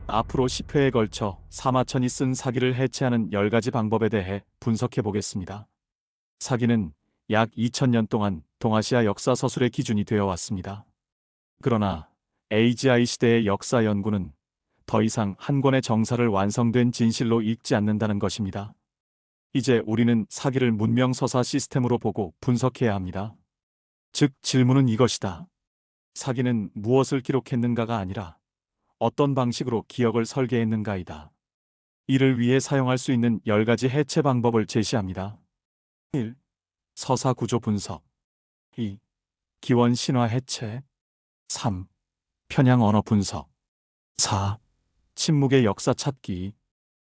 앞으로 10회에 걸쳐 사마천이 쓴 사기를 해체하는 10가지 방법에 대해 분석해 보겠습니다. 사기는 약 2000년 동안 동아시아 역사 서술의 기준이 되어 왔습니다. 그러나 AGI 시대의 역사 연구는 더 이상 한 권의 정사를 완성된 진실로 읽지 않는다는 것입니다. 이제 우리는 사기를 문명 서사 시스템으로 보고 분석해야 합니다. 즉 질문은 이것이다. 사기는 무엇을 기록했는가가 아니라 어떤 방식으로 기억을 설계했는가이다. 이를 위해 사용할 수 있는 10가지 해체 방법을 제시합니다. 1. 서사 구조 분석. 2. 기원 신화 해체. 3. 편향 언어 분석. 4. 침묵의 역사 찾기.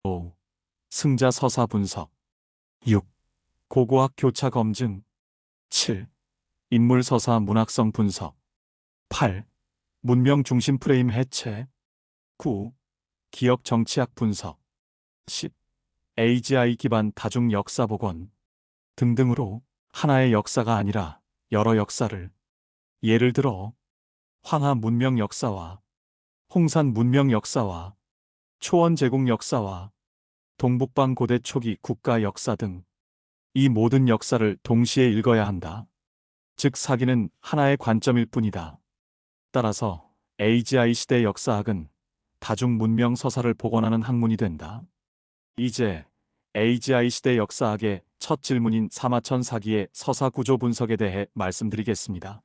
5. 승자 서사 분석. 6. 고고학 교차 검증. 7. 인물 서사 문학성 분석. 8. 문명 중심 프레임 해체. 9. 기억 정치학 분석. 10. AGI 기반 다중 역사 복원 등등으로 하나의 역사가 아니라 여러 역사를, 예를 들어 황하 문명 역사와 홍산 문명 역사와 초원 제국 역사와 동북방 고대 초기 국가 역사 등 이 모든 역사를 동시에 읽어야 한다. 즉 사기는 하나의 관점일 뿐이다. 따라서 AGI 시대 역사학은 다중 문명 서사를 복원하는 학문이 된다. 이제 AGI 시대 역사학의 첫 질문인 사마천 사기의 서사 구조 분석에 대해 말씀드리겠습니다.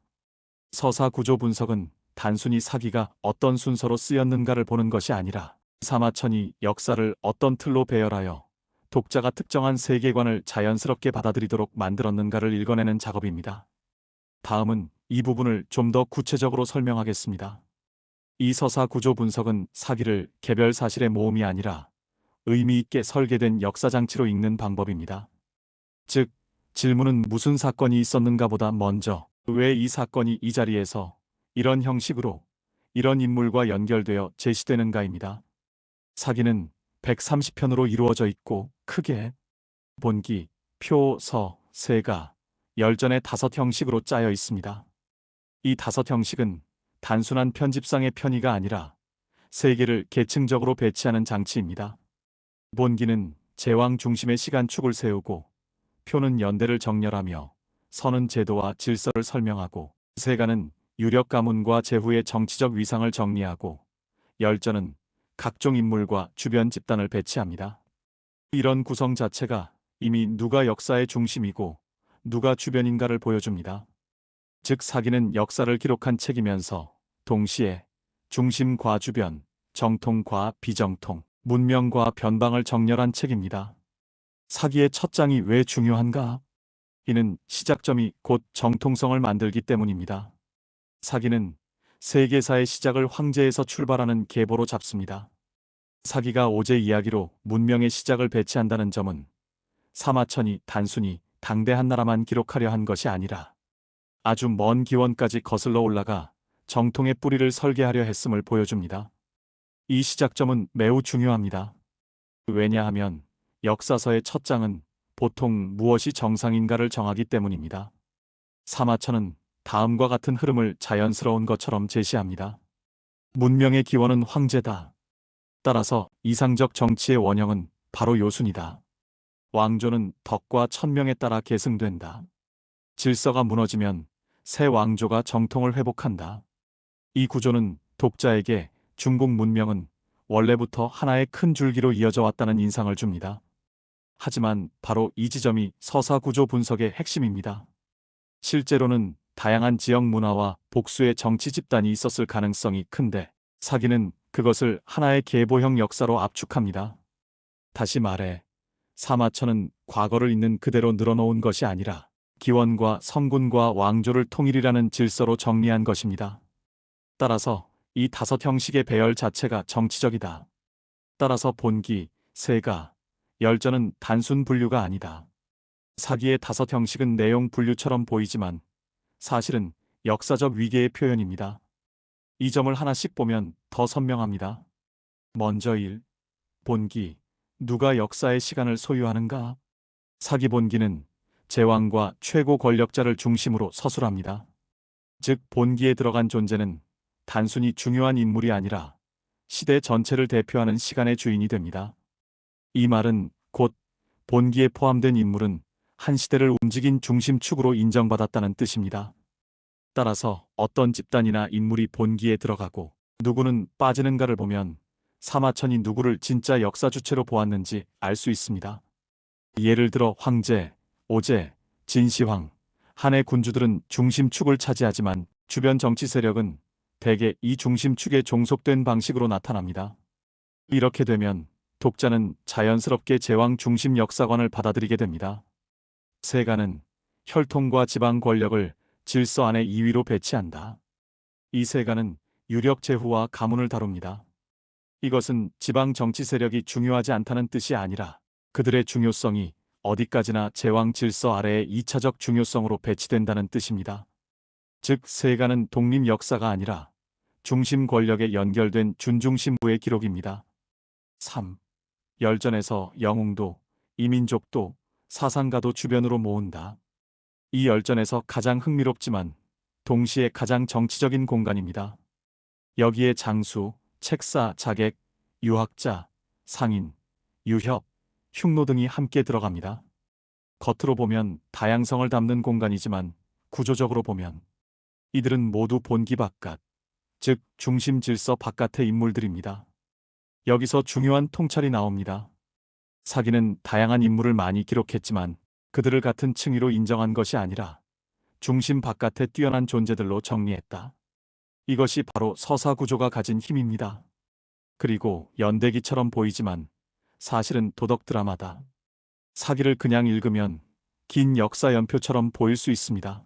서사 구조 분석은 단순히 사기가 어떤 순서로 쓰였는가를 보는 것이 아니라 사마천이 역사를 어떤 틀로 배열하여 독자가 특정한 세계관을 자연스럽게 받아들이도록 만들었는가를 읽어내는 작업입니다. 다음은 이 부분을 좀 더 구체적으로 설명하겠습니다. 이 서사 구조 분석은 사기를 개별 사실의 모음이 아니라 의미 있게 설계된 역사장치로 읽는 방법입니다. 즉, 질문은 무슨 사건이 있었는가 보다 먼저 왜 이 사건이 이 자리에서 이런 형식으로 이런 인물과 연결되어 제시되는가입니다. 사기는 130편으로 이루어져 있고 크게 본기, 표, 서, 세가, 열전의 5형식으로 짜여 있습니다. 이 5형식은 단순한 편집상의 편의가 아니라 세계를 계층적으로 배치하는 장치입니다. 본기는 제왕 중심의 시간축을 세우고, 표는 연대를 정렬하며, 서는 제도와 질서를 설명하고, 세가는 유력 가문과 제후의 정치적 위상을 정리하고, 열전은 각종 인물과 주변 집단을 배치합니다. 이런 구성 자체가 이미 누가 역사의 중심이고 누가 주변인가를 보여줍니다. 즉 사기는 역사를 기록한 책이면서 동시에 중심과 주변, 정통과 비정통, 문명과 변방을 정렬한 책입니다. 사기의 첫 장이 왜 중요한가? 이는 시작점이 곧 정통성을 만들기 때문입니다. 사기는 세계사의 시작을 황제에서 출발하는 계보로 잡습니다. 사기가 오제 이야기로 문명의 시작을 배치한다는 점은 사마천이 단순히 당대한 나라만 기록하려 한 것이 아니라 아주 먼 기원까지 거슬러 올라가 정통의 뿌리를 설계하려 했음을 보여줍니다. 이 시작점은 매우 중요합니다. 왜냐하면 역사서의 첫 장은 보통 무엇이 정상인가를 정하기 때문입니다. 사마천은 다음과 같은 흐름을 자연스러운 것처럼 제시합니다. 문명의 기원은 황제다. 따라서 이상적 정치의 원형은 바로 요순이다. 왕조는 덕과 천명에 따라 계승된다. 질서가 무너지면 새 왕조가 정통을 회복한다. 이 구조는 독자에게 중국 문명은 원래부터 하나의 큰 줄기로 이어져 왔다는 인상을 줍니다. 하지만 바로 이 지점이 서사 구조 분석의 핵심입니다. 실제로는 다양한 지역 문화와 복수의 정치 집단이 있었을 가능성이 큰데 사기는 그것을 하나의 계보형 역사로 압축합니다. 다시 말해 사마천은 과거를 있는 그대로 늘어놓은 것이 아니라 기원과 성군과 왕조를 통일이라는 질서로 정리한 것입니다. 따라서 이 5형식의 배열 자체가 정치적이다. 따라서 본기, 세가, 열전은 단순 분류가 아니다. 사기의 5형식은 내용 분류처럼 보이지만 사실은 역사적 위계의 표현입니다. 이 점을 하나씩 보면 더 선명합니다. 먼저 1. 본기. 누가 역사의 시간을 소유하는가? 사기 본기는 제왕과 최고 권력자를 중심으로 서술합니다. 즉 본기에 들어간 존재는 단순히 중요한 인물이 아니라 시대 전체를 대표하는 시간의 주인이 됩니다. 이 말은 곧 본기에 포함된 인물은 한 시대를 움직인 중심축으로 인정받았다는 뜻입니다. 따라서 어떤 집단이나 인물이 본기에 들어가고 누구는 빠지는가를 보면 사마천이 누구를 진짜 역사 주체로 보았는지 알 수 있습니다. 예를 들어 황제, 오제, 진시황, 한의 군주들은 중심축을 차지하지만 주변 정치 세력은 대개 이 중심축에 종속된 방식으로 나타납니다. 이렇게 되면 독자는 자연스럽게 제왕 중심 역사관을 받아들이게 됩니다. 세가는 혈통과 지방 권력을 질서 안에 2위로 배치한다. 이 세가는 유력 제후와 가문을 다룹니다. 이것은 지방 정치 세력이 중요하지 않다는 뜻이 아니라 그들의 중요성이 어디까지나 제왕 질서 아래의 2차적 중요성으로 배치된다는 뜻입니다. 즉 세가는 독립 역사가 아니라 중심 권력에 연결된 준중심부의 기록입니다. 3. 열전에서 영웅도, 이민족도, 사상가도 주변으로 모은다. 이 열전에서 가장 흥미롭지만 동시에 가장 정치적인 공간입니다. 여기에 장수, 책사, 자객, 유학자, 상인, 유협, 흉노 등이 함께 들어갑니다. 겉으로 보면 다양성을 담는 공간이지만 구조적으로 보면 이들은 모두 본기 바깥, 즉 중심 질서 바깥의 인물들입니다. 여기서 중요한 통찰이 나옵니다. 사기는 다양한 인물을 많이 기록했지만 그들을 같은 층위로 인정한 것이 아니라 중심 바깥의 뛰어난 존재들로 정리했다. 이것이 바로 서사 구조가 가진 힘입니다. 그리고 연대기처럼 보이지만 사실은 도덕 드라마다. 사기를 그냥 읽으면 긴 역사 연표처럼 보일 수 있습니다.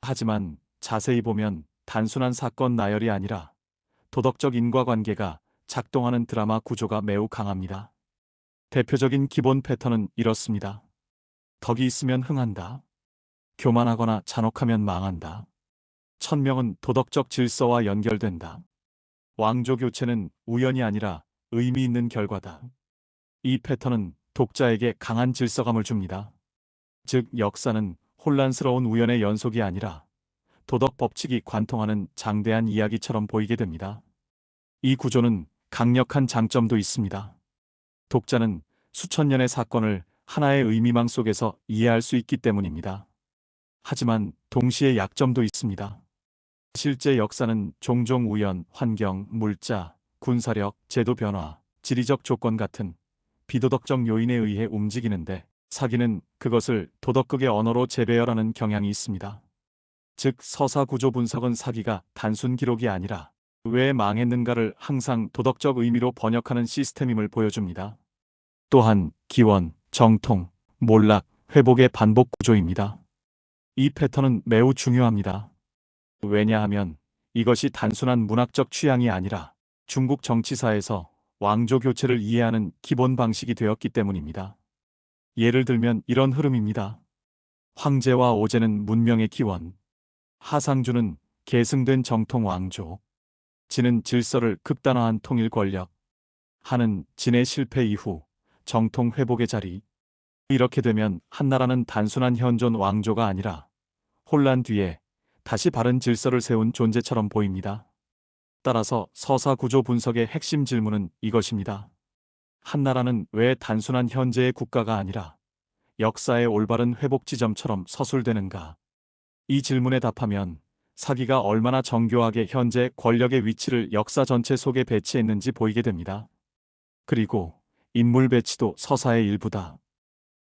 하지만 자세히 보면 단순한 사건 나열이 아니라 도덕적 인과관계가 작동하는 드라마 구조가 매우 강합니다. 대표적인 기본 패턴은 이렇습니다. 덕이 있으면 흥한다. 교만하거나 잔혹하면 망한다. 천명은 도덕적 질서와 연결된다. 왕조 교체는 우연이 아니라 의미 있는 결과다. 이 패턴은 독자에게 강한 질서감을 줍니다. 즉 역사는 혼란스러운 우연의 연속이 아니라 도덕 법칙이 관통하는 장대한 이야기처럼 보이게 됩니다. 이 구조는 강력한 장점도 있습니다. 독자는 수천 년의 사건을 하나의 의미망 속에서 이해할 수 있기 때문입니다. 하지만 동시에 약점도 있습니다. 실제 역사는 종종 우연, 환경, 물자, 군사력, 제도 변화, 지리적 조건 같은 비도덕적 요인에 의해 움직이는데 사기는 그것을 도덕극의 언어로 재배열하는 경향이 있습니다. 즉 서사 구조 분석은 사기가 단순 기록이 아니라 왜 망했는가를 항상 도덕적 의미로 번역하는 시스템임을 보여줍니다. 또한 기원, 정통, 몰락, 회복의 반복 구조입니다. 이 패턴은 매우 중요합니다. 왜냐하면 이것이 단순한 문학적 취향이 아니라 중국 정치사에서 왕조 교체를 이해하는 기본 방식이 되었기 때문입니다. 예를 들면 이런 흐름입니다. 황제와 오제는 문명의 기원, 하상주는 계승된 정통 왕조, 진은 질서를 극단화한 통일 권력, 한은 진의 실패 이후 정통 회복의 자리. 이렇게 되면 한나라는 단순한 현존 왕조가 아니라 혼란 뒤에 다시 바른 질서를 세운 존재처럼 보입니다. 따라서 서사 구조 분석의 핵심 질문은 이것입니다. 한나라는 왜 단순한 현재의 국가가 아니라 역사의 올바른 회복 지점처럼 서술되는가? 이 질문에 답하면 사기가 얼마나 정교하게 현재 권력의 위치를 역사 전체 속에 배치했는지 보이게 됩니다. 그리고 인물 배치도 서사의 일부다.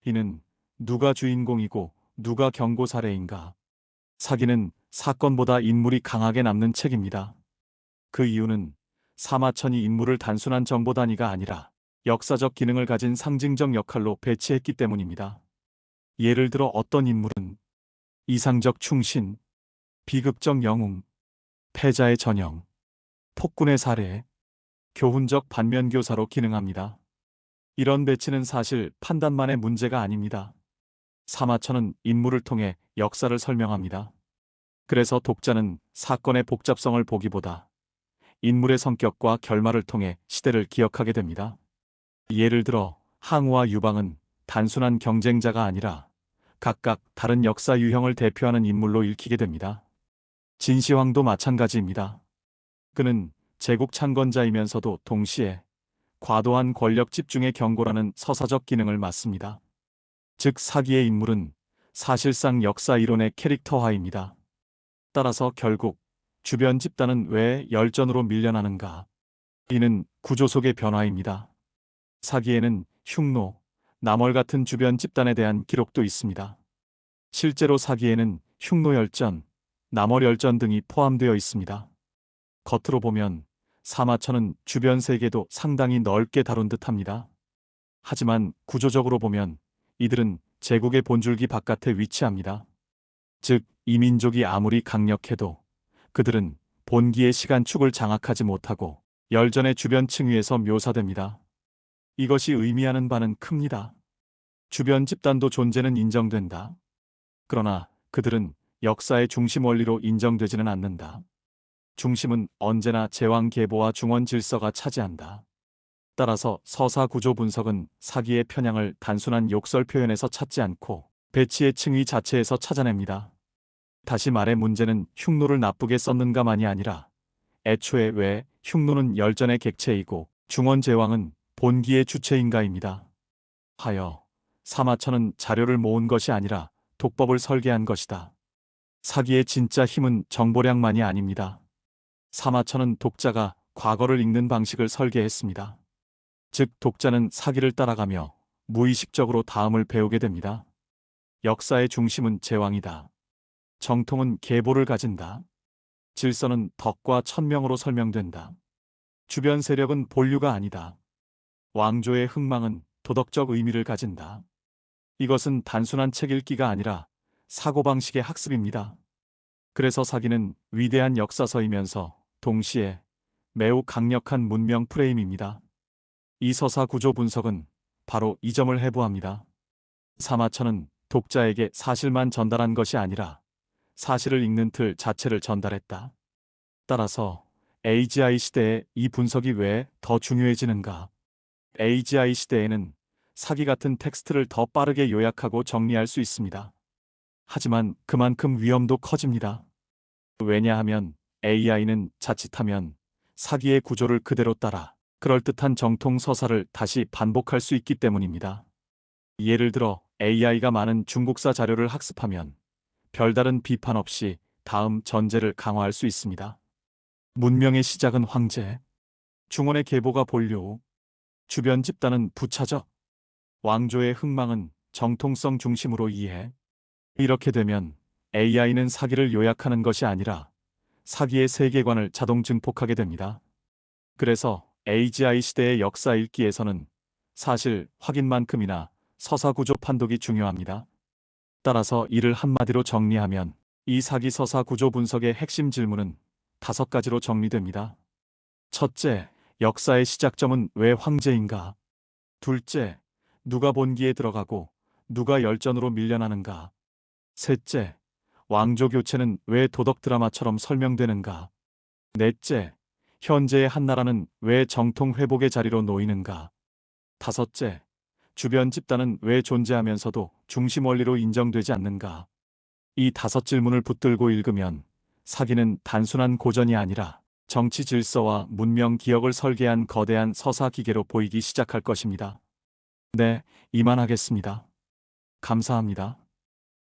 이는 누가 주인공이고 누가 경고 사례인가? 사기는 사건보다 인물이 강하게 남는 책입니다. 그 이유는 사마천이 인물을 단순한 정보 단위가 아니라 역사적 기능을 가진 상징적 역할로 배치했기 때문입니다. 예를 들어 어떤 인물은 이상적 충신, 비극적 영웅, 패자의 전형, 폭군의 사례, 교훈적 반면교사로 기능합니다. 이런 배치는 사실 판단만의 문제가 아닙니다. 사마천은 인물을 통해 역사를 설명합니다. 그래서 독자는 사건의 복잡성을 보기보다 인물의 성격과 결말을 통해 시대를 기억하게 됩니다. 예를 들어 항우와 유방은 단순한 경쟁자가 아니라 각각 다른 역사 유형을 대표하는 인물로 읽히게 됩니다. 진시황도 마찬가지입니다. 그는 제국 창건자이면서도 동시에 과도한 권력 집중의 경고라는 서사적 기능을 맡습니다. 즉 사기의 인물은 사실상 역사 이론의 캐릭터화입니다. 따라서 결국 주변 집단은 왜 열전으로 밀려나는가? 이는 구조 속의 변화입니다. 사기에는 흉노, 남월 같은 주변 집단에 대한 기록도 있습니다. 실제로 사기에는 흉노열전, 남월열전 등이 포함되어 있습니다. 겉으로 보면 사마천은 주변 세계도 상당히 넓게 다룬 듯합니다. 하지만 구조적으로 보면 이들은 제국의 본줄기 바깥에 위치합니다. 즉, 이 민족이 아무리 강력해도 그들은 본기의 시간축을 장악하지 못하고 열전의 주변 층위에서 묘사됩니다. 이것이 의미하는 바는 큽니다. 주변 집단도 존재는 인정된다. 그러나 그들은 역사의 중심 원리로 인정되지는 않는다. 중심은 언제나 제왕 계보와 중원 질서가 차지한다. 따라서 서사 구조 분석은 사기의 편향을 단순한 욕설 표현에서 찾지 않고 배치의 층위 자체에서 찾아냅니다. 다시 말해 문제는 흉노를 나쁘게 썼는가만이 아니라 애초에 왜 흉노는 열전의 객체이고 중원 제왕은 본기의 주체인가입니다. 하여 사마천은 자료를 모은 것이 아니라 독법을 설계한 것이다. 사기의 진짜 힘은 정보량만이 아닙니다. 사마천은 독자가 과거를 읽는 방식을 설계했습니다. 즉 독자는 사기를 따라가며 무의식적으로 다음을 배우게 됩니다. 역사의 중심은 제왕이다. 정통은 계보를 가진다. 질서는 덕과 천명으로 설명된다. 주변 세력은 본류가 아니다. 왕조의 흥망은 도덕적 의미를 가진다. 이것은 단순한 책 읽기가 아니라 사고방식의 학습입니다. 그래서 사기는 위대한 역사서이면서 동시에 매우 강력한 문명 프레임입니다. 이 서사 구조 분석은 바로 이 점을 해부합니다. 사마천은 독자에게 사실만 전달한 것이 아니라 사실을 읽는 틀 자체를 전달했다. 따라서 AGI 시대에 이 분석이 왜 더 중요해지는가? AGI 시대에는 사기 같은 텍스트를 더 빠르게 요약하고 정리할 수 있습니다. 하지만 그만큼 위험도 커집니다. 왜냐하면 AI는 자칫하면 사기의 구조를 그대로 따라 그럴듯한 정통 서사를 다시 반복할 수 있기 때문입니다. 예를 들어 AI가 많은 중국사 자료를 학습하면 별다른 비판 없이 다음 전제를 강화할 수 있습니다. 문명의 시작은 황제, 중원의 계보가 본류, 주변 집단은 부차적, 왕조의 흥망은 정통성 중심으로 이해. 이렇게 되면 AI는 사기를 요약하는 것이 아니라 사기의 세계관을 자동 증폭하게 됩니다. 그래서 AGI 시대의 역사 읽기에서는 사실 확인만큼이나 서사 구조 판독이 중요합니다. 따라서 이를 한마디로 정리하면 이 사기 서사 구조 분석의 핵심 질문은 5가지로 정리됩니다. 첫째, 역사의 시작점은 왜 황제인가? 둘째, 누가 본기에 들어가고 누가 열전으로 밀려나는가? 셋째, 왕조 교체는 왜 도덕 드라마처럼 설명되는가? 넷째, 현재의 한나라는 왜 정통 회복의 자리로 놓이는가? 다섯째, 주변 집단은 왜 존재하면서도 중심 원리로 인정되지 않는가? 이 5질문을 붙들고 읽으면 사기는 단순한 고전이 아니라 정치 질서와 문명 기억을 설계한 거대한 서사 기계로 보이기 시작할 것입니다. 네, 이만하겠습니다. 감사합니다.